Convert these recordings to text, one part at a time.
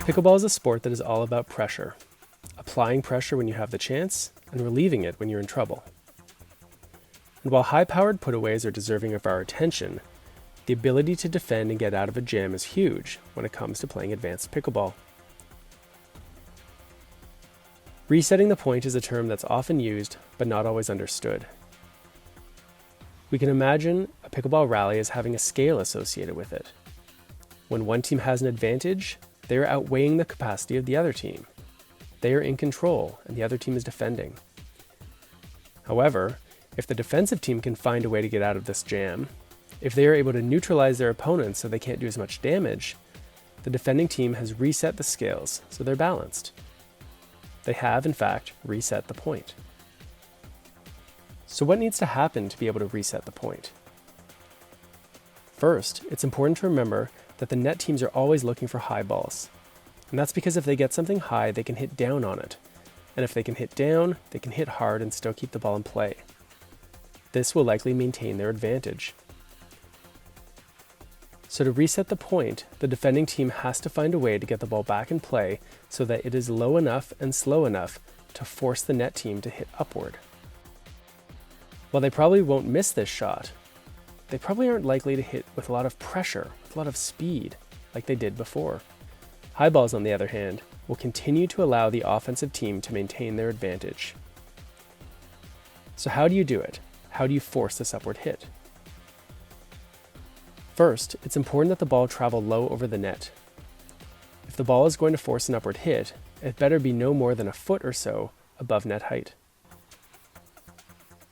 Pickleball is a sport that is all about pressure. Applying pressure when you have the chance, and relieving it when you're in trouble. And while high-powered putaways are deserving of our attention, the ability to defend and get out of a jam is huge when it comes to playing advanced pickleball. Resetting the point is a term that's often used, but not always understood. We can imagine a pickleball rally as having a scale associated with it. When one team has an advantage, they are outweighing the capacity of the other team. They are in control, and the other team is defending. However, if the defensive team can find a way to get out of this jam, if they are able to neutralize their opponents so they can't do as much damage, the defending team has reset the scales so they're balanced. They have, in fact, reset the point. So what needs to happen to be able to reset the point? First, it's important to remember that the net teams are always looking for high balls. And that's because if they get something high, they can hit down on it. And if they can hit down, they can hit hard and still keep the ball in play. This will likely maintain their advantage. So to reset the point, the defending team has to find a way to get the ball back in play so that it is low enough and slow enough to force the net team to hit upward. While they probably won't miss this shot, they probably aren't likely to hit with a lot of pressure, with a lot of speed, like they did before. High balls, on the other hand, will continue to allow the offensive team to maintain their advantage. So how do you do it? How do you force this upward hit? First, it's important that the ball travel low over the net. If the ball is going to force an upward hit, it better be no more than a foot or so above net height.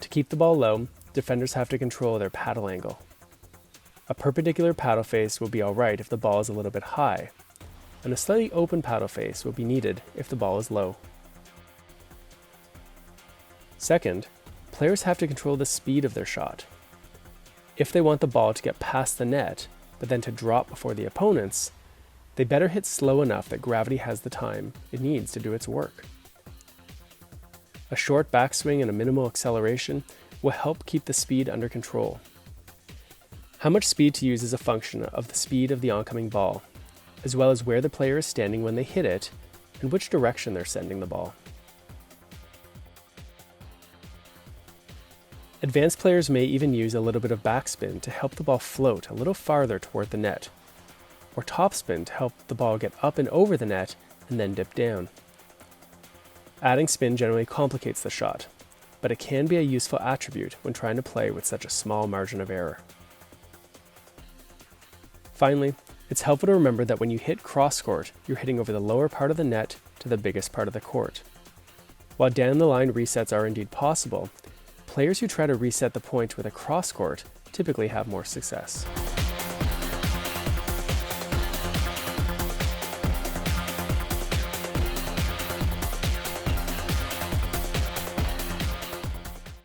To keep the ball low, defenders have to control their paddle angle. A perpendicular paddle face will be alright if the ball is a little bit high, and a slightly open paddle face will be needed if the ball is low. Second, players have to control the speed of their shot. If they want the ball to get past the net, but then to drop before the opponents, they better hit slow enough that gravity has the time it needs to do its work. A short backswing and a minimal acceleration will help keep the speed under control. How much speed to use is a function of the speed of the oncoming ball, as well as where the player is standing when they hit it and which direction they're sending the ball. Advanced players may even use a little bit of backspin to help the ball float a little farther toward the net, or topspin to help the ball get up and over the net and then dip down. Adding spin generally complicates the shot, but it can be a useful attribute when trying to play with such a small margin of error. Finally, it's helpful to remember that when you hit crosscourt, you're hitting over the lower part of the net to the biggest part of the court. While down the line resets are indeed possible, players who try to reset the point with a crosscourt typically have more success.